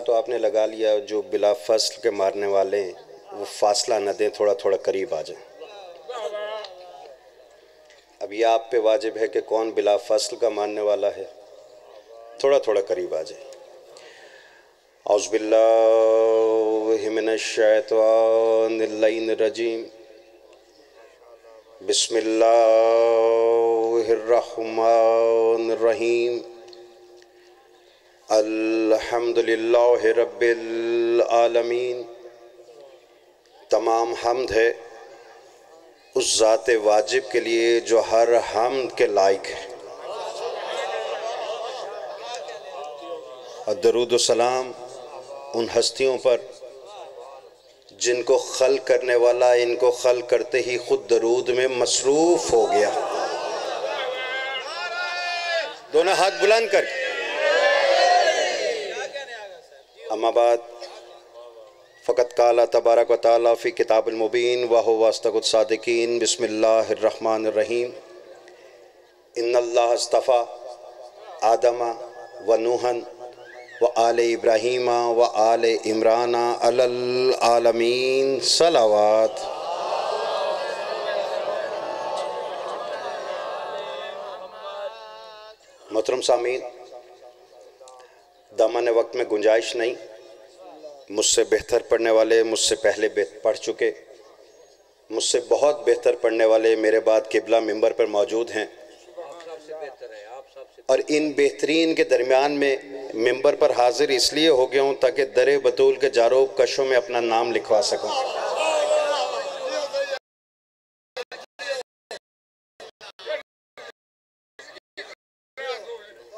तो आपने लगा लिया, जो बिला फसल के मारने वाले हैं वो फासला न दें, थोड़ा थोड़ा करीब आ जाएं। अब ये आप पे वाजिब है कि कौन बिला फसल का मारने वाला है, थोड़ा थोड़ा करीब आ जाए। औज़ु बिल्लाहि मिनश शैतानिर रजीम, बिस्मिल्लाहिर रहमानिर रहीम, अल्हम्दुलिल्लाहि रब्बिल आलमीन। तमाम हम्द है उस ज़ाते वाजिब के लिए जो हर हम्द के लायक है, और दरूद व सलाम उन हस्तियों पर जिनको खल करने वाला इनको खल करते ही खुद दरूद में मसरूफ़ हो गया। दोनों हाथ बुलंद करके। अम्मा बाद फ़कत काला तबारक व तआला फ़ी किताबिल मुबीन व हुवा अस्दक़ुस सादिक़ीन। बिस्मिल्लाहिर रहमानिर रहीम। इन्नल्लाह अस्तफ़ा आदमा व नूहन व आले इब्राहीमा व आले इमराना अलल आलमीन। सलावात। मोहतरम सामीन, दामन वक्त में गुंजाइश नहीं, मुझसे बेहतर पढ़ने वाले मुझसे पहले पढ़ चुके, मुझसे बहुत बेहतर पढ़ने वाले मेरे बाद किबला मिंबर पर मौजूद हैं, और इन बेहतरीन के दरमियान में मिंबर पर हाजिर इसलिए हो गया हूँ ताकि दरे बतूल के जारोब कशों में अपना नाम लिखवा सकूँ।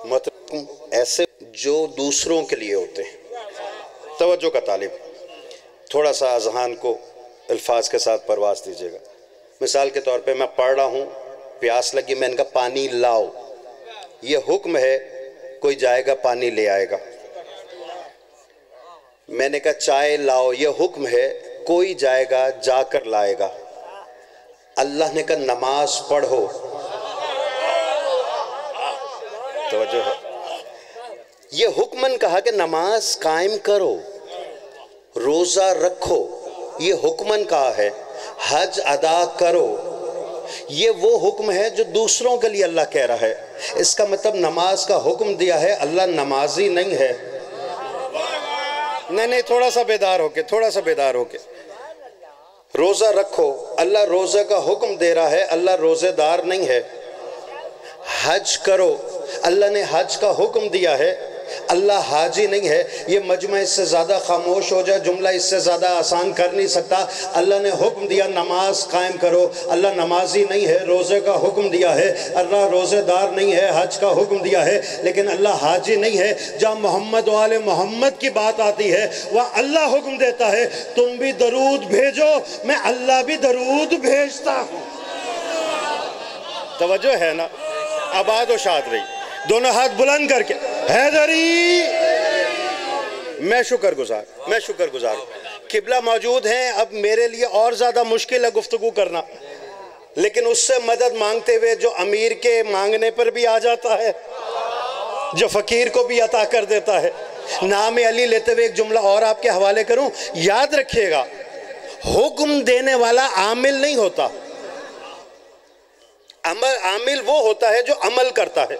मतलब ऐसे जो दूसरों के लिए होते हैं। तवज्जो का तालिब, थोड़ा सा अज़हान को अल्फाज के साथ परवास दीजिएगा। मिसाल के तौर पे मैं पढ़ रहा हूँ, प्यास लगी, मैंने कहा पानी लाओ, ये हुक्म है, कोई जाएगा पानी ले आएगा। मैंने कहा चाय लाओ, ये हुक्म है, कोई जाएगा जाकर लाएगा। अल्लाह ने कहा नमाज पढ़ो, तवज्जो है, ये हुक्मन कहा कि नमाज कायम करो, रोज़ा रखो, ये हुक्मन कहा है। हज अदा करो, ये वो हुक्म है जो दूसरों के लिए अल्लाह कह रहा है। इसका मतलब नमाज का हुक्म दिया है, अल्लाह नमाजी नहीं है। नहीं, थोड़ा सा बेदार होके, थोड़ा सा बेदार होके। रोज़ा रखो, अल्लाह रोज़े का हुक्म दे रहा है, अल्लाह रोज़ेदार नहीं है। हज करो, अल्लाह ने हज का हुक्म दिया है, अल्लाह हाजी नहीं है। ये मजमा इससे ज़्यादा खामोश हो जाए, जुमला इससे ज़्यादा आसान कर नहीं सकता। अल्लाह ने हुक्म दिया नमाज कायम करो, अल्लाह नमाजी नहीं है। रोज़े का हुक्म दिया है, अल्लाह रोज़ेदार नहीं है। हज का हुक्म दिया है, लेकिन अल्लाह हाजी नहीं है। जहाँ मोहम्मद वाले मोहम्मद की बात आती है, वह अल्लाह हुक्म देता है तुम भी दरूद भेजो, मैं अल्लाह भी दरूद भेजता हूँ। तवज्जो है ना? आबाद व शाद रही। दोनों हाथ बुलंद करके हैदरी। मैं शुक्रगुजार किबला मौजूद हैं। अब मेरे लिए और ज़्यादा मुश्किल है गुफ्तगू करना, लेकिन उससे मदद मांगते हुए जो अमीर के मांगने पर भी आ जाता है, जो फ़कीर को भी अता कर देता है। नाम अली लेते हुए एक जुमला और आपके हवाले करूं, याद रखिएगा, हुक्म देने वाला आमिल नहीं होता, आमिल वो होता है जो अमल करता है।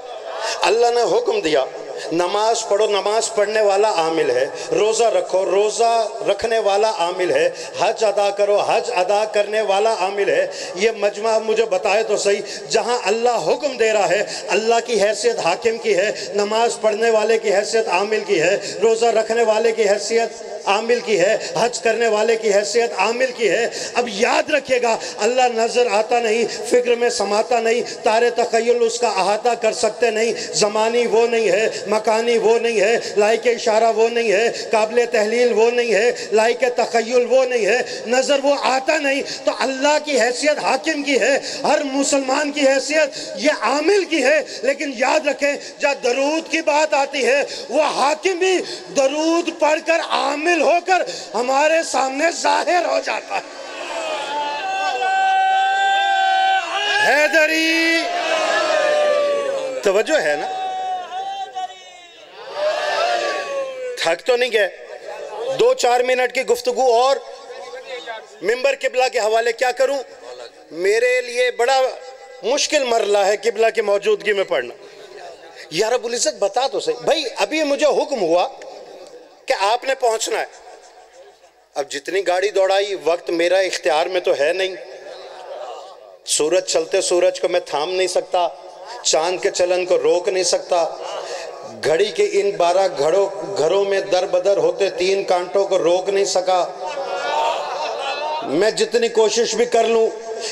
अल्लाह ने हुक्म दिया नमाज पढ़ो, नमाज पढ़ने वाला आमिल है। रोज़ा रखो, रोज़ा रखने वाला आमिल है। हज अदा करो, हज अदा करने वाला आमिल है। ये मजमा मुझे बताए तो सही, जहाँ अल्लाह हुक्म दे रहा है, अल्लाह की हैसियत हाकिम की है, नमाज पढ़ने वाले की हैसियत आमिल की है, रोज़ा रखने वाले की हैसियत आमिल की है, हज करने वाले की हैसियत आमिल की है। अब याद रखिएगा, अल्लाह नज़र आता नहीं, फ़िक्र में समाता नहीं, तारे तख़य्युल उसका अहाता कर सकते नहीं, ज़मानी वो नहीं है, मकानी वो नहीं है, लायक इशारा वो नहीं है, काबिल तहलील वो नहीं है, लायक तख़य्युल वो नहीं है, नज़र वो आता नहीं। तो अल्लाह की हैसियत हाकिम की है, हर मुसलमान की हैसियत ये आमिल की है। लेकिन याद रखें, जब दरूद की बात आती है, वह हाकिम भी दरूद पढ़कर आमिल होकर हमारे सामने जाहिर हो जाता है। हैदरी, तवज्जो है ना? थक तो नहीं गए? 2-4 मिनट की गुफ्तगू और मिंबर किबला के हवाले क्या करूं? मेरे लिए बड़ा मुश्किल मरला है किबला की मौजूदगी में पढ़ना। या रब्बुल इज्जत बता तो सही भाई, अभी मुझे हुक्म हुआ कि आपने पहुंचना है। अब जितनी गाड़ी दौड़ाई, वक्त मेरा इख्तियार में तो है नहीं। सूरज चलते सूरज को मैं थाम नहीं सकता, चांद के चलन को रोक नहीं सकता, घड़ी के इन 12 घरों में दर बदर होते 3 कांटों को रोक नहीं सका। मैं जितनी कोशिश भी कर लूं,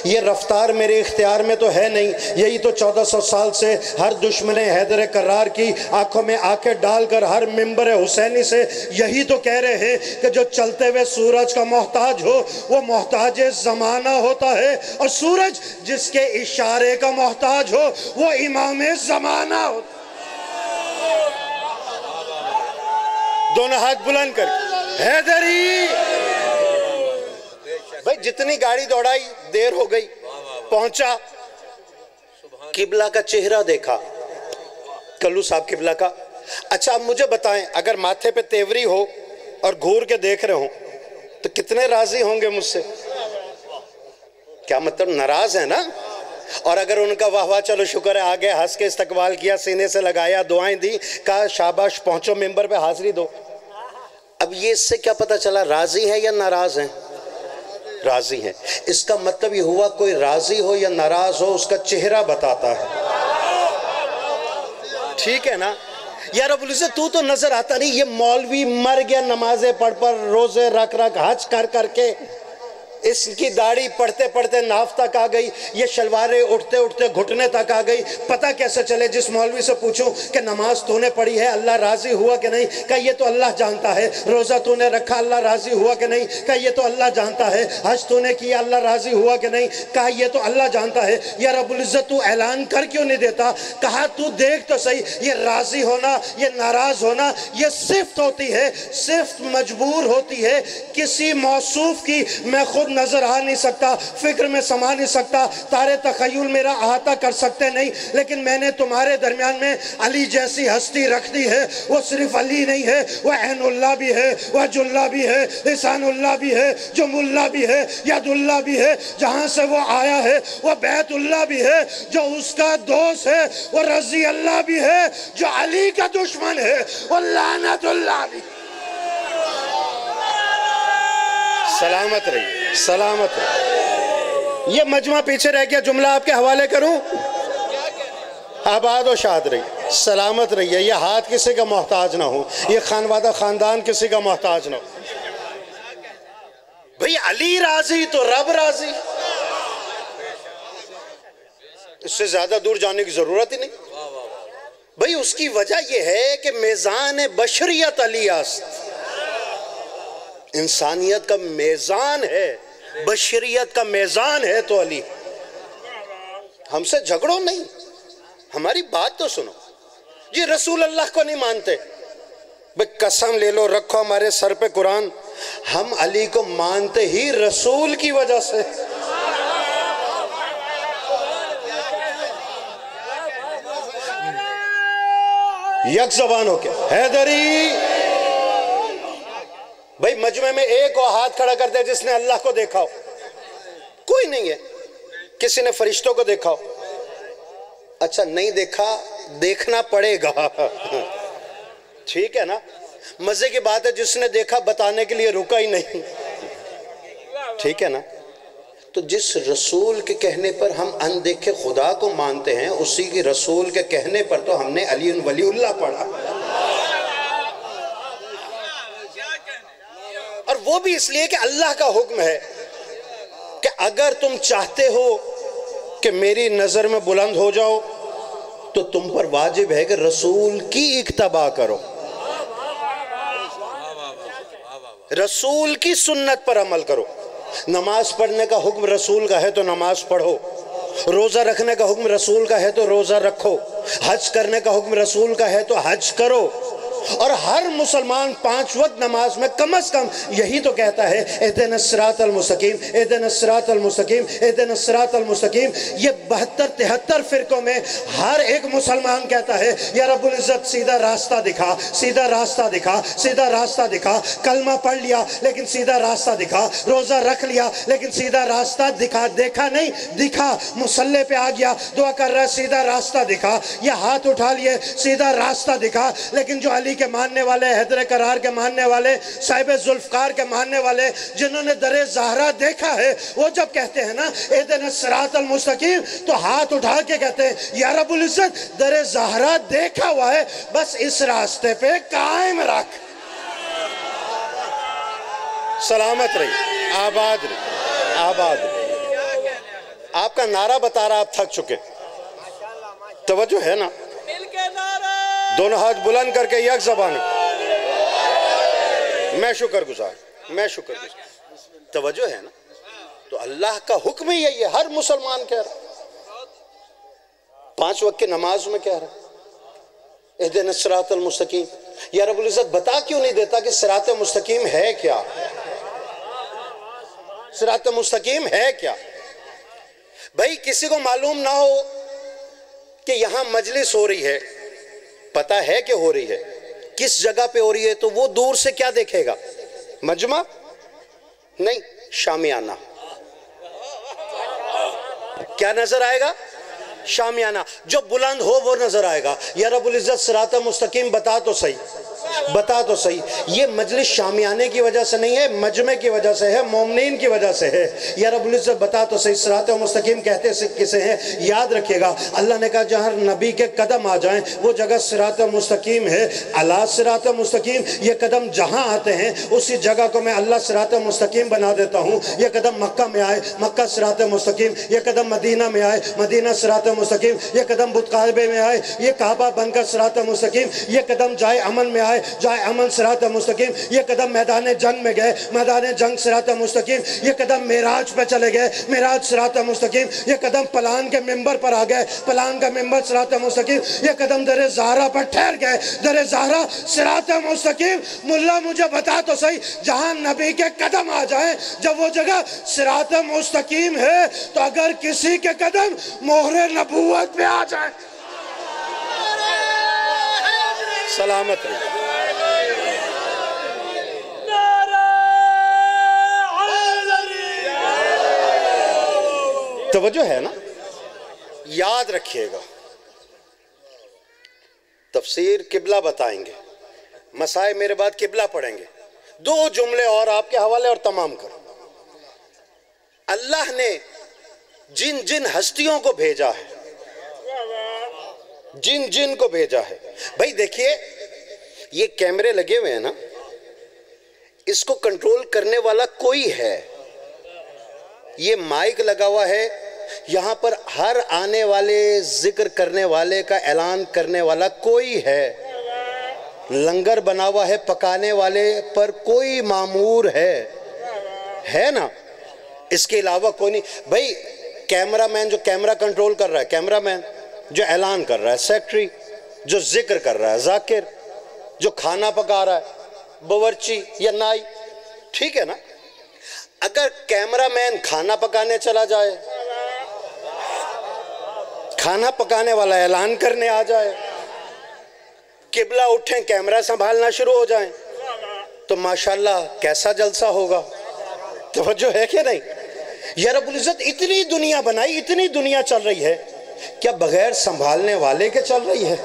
ये रफ्तार मेरे इख्तियार में तो है नहीं। यही तो 1400 साल से हर दुश्मन हैदर करार की आंखों में आंखें डालकर हर मिंबर हुसैनी से यही तो कह रहे हैं कि जो चलते हुए सूरज का मोहताज हो वो मोहताज ज़माना होता है, और सूरज जिसके इशारे का मोहताज हो वो इमाम ज़माना होता। दोनों हाथ बुलंद कर, हैदरी। भाई जितनी गाड़ी दौड़ाई, देर हो गई, पहुंचा, किबला का चेहरा देखा, कल्लू साहब किबला का। अच्छा अब मुझे बताएं, अगर माथे पे तेवरी हो और घूर के देख रहे हो तो कितने राजी होंगे मुझसे? क्या मतलब, नाराज है ना? और अगर उनका वाह वाह चलो शुक्र है आ गए, हंस के इस्तकबाल किया, सीने से लगाया, दुआएं दी, कहा शाबाश पहुंचो मिंबर पे हाजिरी दो। अब ये इससे क्या पता चला राजी है या नाराज है? राजी है। इसका मतलब ये हुआ कोई राजी हो या नाराज हो उसका चेहरा बताता है, ठीक है ना? यार रब्बुल इज्जत तू तो नजर आता नहीं। ये मौलवी मर गया नमाजें पढ़ पढ़, रोजे रख रख, हज कर करके, इसकी दाढ़ी पढ़ते पढ़ते नाफ तक आ गई, ये शलवारें उठते उठते घुटने तक आ गई। पता कैसे चले? जिस मौलवी से पूछूं कि नमाज तूने पढ़ी है, अल्लाह राजी हुआ कि नहीं? कहा ये तो अल्लाह जानता है। रोज़ा तूने रखा, अल्लाह राजी हुआ कि नहीं? कहा ये तो अल्लाह जानता है। हज तूने किया, अल्लाह राजी हुआ कि नहीं? कहा ये तो अल्लाह जानता है। या रब्बुल इज्जत तू ऐलान कर क्यों नहीं देता? कहा तू देख तो सही, ये राजी होना, ये नाराज होना, ये सिफ्त होती है, सिफ्त मजबूर होती है। किसी मौसूफ की मैं खुद नजर आ नहीं सकता, फिक्र में समा नहीं सकता, तारे तखय्युल मेरा अहाता कर सकते नहीं, लेकिन मैंने तुम्हारे दरमियान में अली जैसी हस्ती रख दी है। वो सिर्फ अली नहीं है, वह ऐनुल्लाह भी है, वह जुल्ला भी है, लिसानुल्लाह भी है, जो मुल्ला भी है, यदुल्लाह भी है, जहां से वो आया है, वह बैतुल्लाह भी है, जो उसका दोस्त है, वो रजी अल्लाह भी है, जो अली का दुश्मन है, वो लानतुल्लाह भी। सलामत रहिए, सलामत रहिए। ये मजमा पीछे रह गया, जुमला आपके हवाले करूं? आबाद और शाद रहिए, सलामत रहिए। ये हाथ किसी का मोहताज ना हो, ये खानवादा खानदान किसी का मोहताज ना हो। भाई अली राजी तो रब राजी, इससे ज्यादा दूर जाने की जरूरत ही नहीं। भाई उसकी वजह यह है कि मेज़ान बशरियत अली आस्त, इंसानियत का मेज़ान है, बशरियत का मेज़ान है तो अली। हमसे झगड़ो नहीं, हमारी बात तो सुनो। जी रसूल अल्लाह को नहीं मानते, भाई कसम ले लो, रखो हमारे सर पे कुरान, हम अली को मानते ही रसूल की वजह से। यक ज़बान हो क्या हैदरी? भाई मजमे में एक और हाथ खड़ा कर दे जिसने अल्लाह को देखा हो। कोई नहीं है। किसी ने फरिश्तों को देखा हो? अच्छा नहीं देखा, देखना पड़ेगा। ठीक है ना? मजे की बात है जिसने देखा बताने के लिए रुका ही नहीं। ठीक है ना? तो जिस रसूल के कहने पर हम अनदेखे खुदा को मानते हैं, उसी के रसूल के कहने पर तो हमने अली वलीउल्लाह पढ़ा, और वो भी इसलिए कि अल्लाह का हुक्म है कि अगर तुम चाहते हो कि मेरी नजर में बुलंद हो जाओ तो तुम पर वाजिब है कि रसूल की इक्तबा करो, रसूल की सुन्नत पर अमल करो। नमाज पढ़ने का हुक्म रसूल का है तो नमाज पढ़ो, रोज़ा रखने का हुक्म रसूल का है तो रोज़ा रखो, हज करने का हुक्म रसूल का है तो हज करो। और हर मुसलमान 5 वक्त नमाज में कम से कम यही तो कहता है, इहदिनस सिरातल मुस्तकीम, इहदिनस सिरातल मुस्तकीम, इहदिनस सिरातल मुस्तकीम। ये 72-73 फिरकों में हर एक मुसलमान कहता है, या रब्बुल इज्जत सीधा रास्ता दिखा, सीधा रास्ता दिखा, सीधा रास्ता दिखा। कलमा पढ़ लिया लेकिन सीधा रास्ता दिखा, रोजा रख लिया लेकिन सीधा रास्ता दिखा, देखा नहीं दिखा। मुसल्ले पे आ गया, दुआ कर रहा है, सीधा रास्ता दिखा। या हाथ उठा लिए, सीधा रास्ता दिखा। लेकिन जो अली के मानने वाले, हैदर करार के मानने वाले, साहिब जुल्फकार के मानने वाले, जिन्होंने दरे ज़हरा देखा है, वो जब कहते हैं ना इहदिनस सिरातल मुस्तकीम, तो हाथ उठा के कहते हैं, या रब्बुल इज्जत दरे ज़हरा देखा हुआ है, बस इस रास्ते पे कायम रख। सलामत रही, आबाद रही, आबाद रही। आपका नारा बता रहा, आप थक चुके। तवज्जो है ना? दोनों हाथ बुलंद करके एक ज़बान, मैं शुक्रगुजार, मैं शुक्रगुजार। तवज्जो है ना? तो अल्लाह का हुक्म ही यही है, हर मुसलमान कह रहा, 5 वक्त की नमाज में कह रहा, इहदिनस सिरातल मुस्तकीम। या रब्बुल इज्जत बता क्यों नहीं देता कि सिरात मुस्तकीम है क्या? सिरात मुस्तकीम है क्या? भाई किसी को मालूम ना हो कि यहां मजलिस हो रही है, पता है कि हो रही है, किस जगह पे हो रही है, तो वो दूर से क्या देखेगा? मजमा नहीं, शामियाना। क्या नजर आएगा? शामियाना। जो बुलंद हो वो नजर आएगा। या रब्बुल इज्जत सिरात मुस्तकीम बता तो सही, बता तो सही। ये मजलिस शामियाने की वजह से नहीं है, मजमे की वजह से है, मोमिनीन की वजह से है। या रब्बुल इज्जत बता तो सही। सिरात मुस्तकीम कहते किसे हैं? याद रखिएगा, अल्लाह ने कहा जहाँ नबी के कदम आ जाएं वो जगह सिरात मुस्तकीम है। अला सिरात मुस्तकीम, ये कदम जहाँ आते हैं उसी जगह को मैं अल्लाह सिरात मुस्तकीम बना देता हूँ। ये कदम मक्का में आए, मक्का सिरात मुस्तकीम। ये कदम मदीना में आए, मदीना सिरात मुस्तकीम। ये कदम बुतकाबे में आए, ये काबा बनकर सिरात मुस्तकीम। ये कदम जाए अमन में आए, जाए अमन सिरात मुस्तकीम। ये कदम मैदान जंग में गए, मैदान जंग सिरात मुस्तकीम। ये कदम मेराज पे चले गए, मेराज सिरात मुस्तकीम। ये कदम पलान के मिंबर पर आ गए, पलान का मिंबर सिरात मुस्तकीम। ये कदम दरे ज़हरा पर ठहर गए, दरे ज़हरा सिरात मुस्तकीम। मुल्ला मुझे बता तो सही, जहां नबी के कदम आ जाए जब वो जगह सिरात मुस्तकीम है, तो अगर किसी के कदम मोहरे नबूवत पे आ जाए, सलामत रही। तवज्जो है ना? याद रखिएगा, तफसीर किबला बताएंगे, मसाए मेरे बाद किबला पढ़ेंगे। 2 जुमले और आपके हवाले और तमाम करो। अल्लाह ने जिन जिन हस्तियों को भेजा है, जिन जिन को भेजा है, भाई देखिए ये कैमरे लगे हुए हैं ना, इसको कंट्रोल करने वाला कोई है। ये माइक लगा हुआ है, यहां पर हर आने वाले जिक्र करने वाले का ऐलान करने वाला कोई है। लंगर बना हुआ है, पकाने वाले पर कोई मामूर है ना, इसके अलावा कोई नहीं। भाई कैमरामैन जो कैमरा कंट्रोल कर रहा है, कैमरामैन जो ऐलान कर रहा है, सेक्रेटरी जो जिक्र कर रहा है, जाकिर जो खाना पका रहा है, बावर्ची या नाई, ठीक है ना। अगर कैमरामैन खाना पकाने चला जाए, खाना पकाने वाला ऐलान करने आ जाए, किबला उठे कैमरा संभालना शुरू हो जाए, तो माशाल्लाह कैसा जलसा होगा। तवज्जो है कि नहीं? या रब्बुल इज्जत इतनी दुनिया बनाई, इतनी दुनिया चल रही है, क्या बगैर संभालने वाले के चल रही है?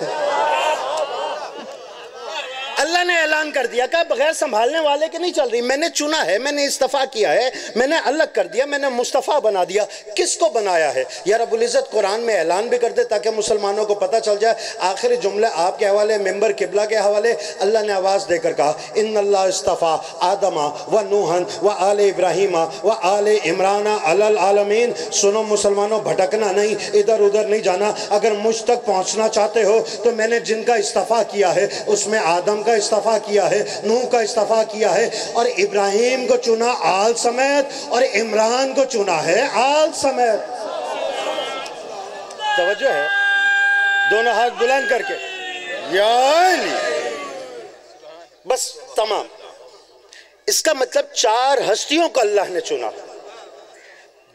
अल्लाह ने ऐलान कर दिया कि बगैर संभालने वाले के नहीं चल रही। मैंने चुना है, मैंने इस्तिफा किया है, मैंने अलग कर दिया, मैंने मुस्तफ़ा बना दिया। किसको बनाया है? या रब्बुल इज़्ज़त कुरान में ऐलान भी कर दे ताकि मुसलमानों को पता चल जाए। आखिरी जुमला आपके हवाले, मेंबर किबला के हवाले, अल्लाह ने आवाज़ देकर कहा, इन्नल्लाह इस्तफ़ा आदमा व नूहन व आले इब्राहीमा व आले इमराना अलल आलमीन। सुनो मुसलमानों, भटकना नहीं, इधर उधर नहीं जाना। अगर मुझ तक पहुँचना चाहते हो तो मैंने जिनका इस्तफ़ा किया है उसमें आदम का इस्तफा किया है, नूह का इस्तफा किया है, और इब्राहिम को चुना आल समेत, और इमरान को चुना है आल समेत। तवज्जो है? दोनों हाथ बुलंद करके या अली, बस तमाम। इसका मतलब 4 हस्तियों को अल्लाह ने चुना,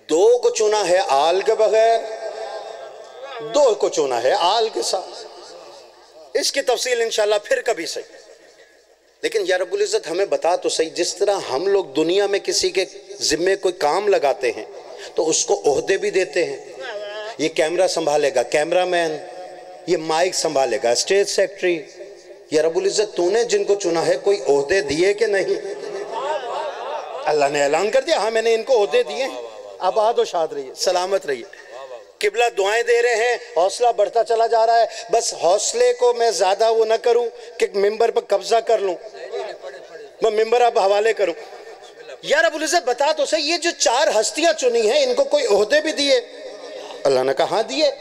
2 को चुना है आल के बगैर, 2 को चुना है आल के साथ। इसकी तफसील इंशाल्लाह फिर कभी सही। लेकिन या रब्बुल इज़्ज़त हमें बता तो सही, जिस तरह हम लोग दुनिया में किसी के जिम्मे कोई काम लगाते हैं तो उसको ओहदे भी देते हैं, ये कैमरा संभालेगा कैमरामैन, ये माइक संभालेगा स्टेज सेक्रेटरी। या रब्बुल इज़्ज़त तूने जिनको चुना है कोई ओहदे दिए कि नहीं? अल्लाह ने ऐलान कर दिया, हाँ मैंने इनको ओहदे दिए। आबाद और शाद रहिए, सलामत रहिए। किबला दुआएं दे रहे हैं, हौसला बढ़ता चला जा रहा है। बस हौसले को मैं ज्यादा वो ना करूं कि मिंबर पर कब्जा कर लूं, मैं मिंबर अब हवाले करूं। यार रब्बुल इज़्ज़त बता तो सही, ये जो 4 हस्तियां चुनी हैं इनको कोई ओहदे भी दिए? अल्लाह ने कहा दिए।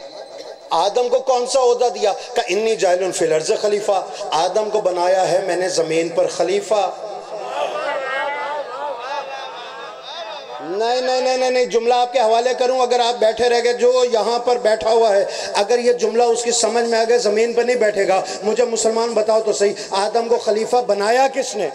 आदम को कौन सा ओहदा दिया? का इन्नी जाइलुन फिल अर्ज़ खलीफा, आदम को बनाया है मैंने जमीन पर खलीफा। नहीं नहीं नहीं नहीं नहीं, जुमला आपके हवाले करूं, अगर आप बैठे रह गए, जो यहाँ पर बैठा हुआ है अगर ये जुमला उसकी समझ में आ गया, ज़मीन पर नहीं बैठेगा। मुझे मुसलमान बताओ तो सही, आदम को खलीफा बनाया किसने?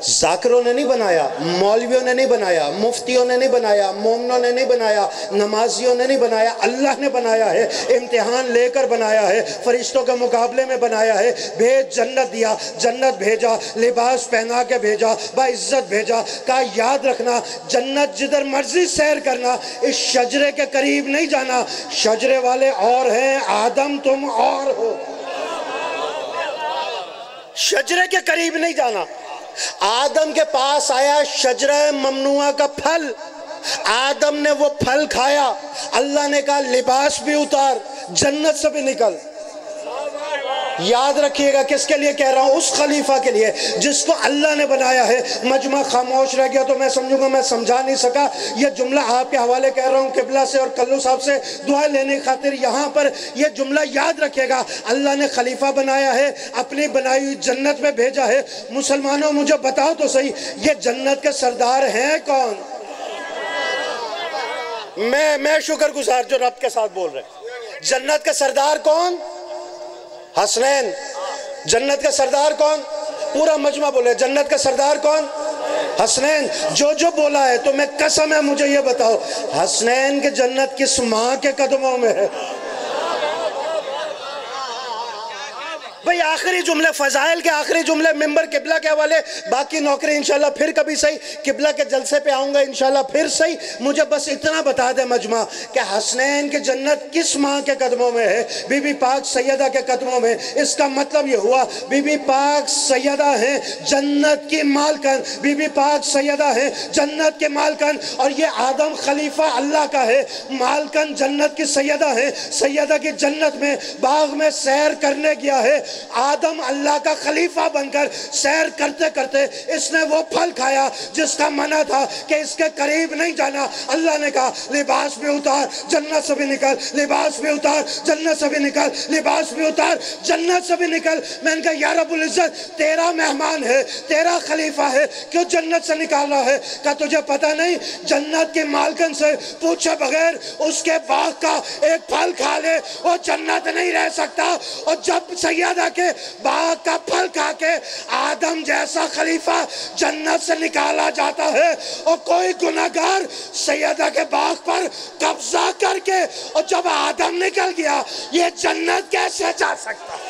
जाकिरों ने नहीं बनाया, मौलवियों ने नहीं बनाया, मुफ्तियों ने नहीं बनाया, मोमनों ने नहीं बनाया, नमाजियों ने नहीं बनाया, अल्लाह ने बनाया है। इम्तिहान लेकर बनाया है, फरिश्तों के मुकाबले में बनाया है। भेज जन्नत दिया, जन्नत भेजा, लिबास पहना के भेजा, बाइज्जत भेजा। का याद रखना, जन्नत जिधर मर्जी सैर करना, इस शजरे के करीब नहीं जाना। शजरे वाले और हैं, आदम तुम और हो। शजरे के करीब नहीं जाना। आदम के पास आया शजरा ममनुआ का फल, आदम ने वो फल खाया। अल्लाह ने कहा लिबास भी उतार, जन्नत से भी निकल। याद रखिएगा किसके लिए कह रहा हूं? उस खलीफा के लिए जिसको अल्लाह ने बनाया है। मजमा खामोश रह गया तो मैं समझूंगा मैं समझा नहीं सका। ये जुमला आपके हवाले कह रहा हूं किबला से और कल्लू साहब से दुआ लेने की खातिर। यहाँ पर यह जुमला याद रखिएगा, अल्लाह ने खलीफा बनाया है, अपनी बनाई हुई जन्नत में भेजा है। मुसलमानों मुझे बताओ तो सही, ये जन्नत के सरदार हैं कौन? मैं शुक्रगुजार जो रब के साथ बोल रहे। जन्नत के सरदार कौन? हसनैन। जन्नत का सरदार कौन? पूरा मजमा बोले जन्नत का सरदार कौन? हसनैन। जो बोला है तो मैं कसम है मुझे ये बताओ, हसनैन के जन्नत किस माँ के कदमों में है? भाई आखिरी जुमले, फजाइल के आखिरी जुमले मिंबर किबला के हवाले। बाकी नौकरी इंशाल्लाह फिर कभी सही, किबला के जलसे पे आऊंगा इंशाल्लाह फिर सही। मुझे बस इतना बता दे मजमा कि हसनैन की जन्नत किस माँ के कदमों में है? बीबी पाक सैयदा के कदमों में। इसका मतलब ये हुआ बीबी पाक सैयदा हैं जन्नत की मालकन, बीबी पाक सैयदा हैं जन्नत के मालकन। और ये आदम खलीफा अल्लाह का है, मालकन जन्नत की सैयदा है। सैयदा की जन्नत में बाग में सैर करने गया है। आदम अल्लाह का खलीफा बनकर सैर करते करते इसने वो फल खाया जिसका मना था कि इसके करीब नहीं जाना। अल्लाह ने कहा लिबास भी उतार, जन्नत से भी निकल, लिबास भी उतार, जन्नत से भी निकल, लिबास भी उतार, जन्नत से भी निकल। मैंने कहा या रब्बुल इज्जत तेरा मेहमान है, तेरा खलीफा है, क्यों जन्नत से निकाल रहा है? क्या तुझे पता नहीं जन्नत के मालकन से पूछे बगैर उसके बाग का एक फल खा ले वो जन्नत नहीं रह सकता। और जब सैयदा के बाग का फल खा के आदम जैसा खलीफा जन्नत से निकाला जाता है और कोई गुनाहगार सैयदा के बाग पर कब्जा करके, और जब आदम निकल गया ये जन्नत कैसे जा सकता है?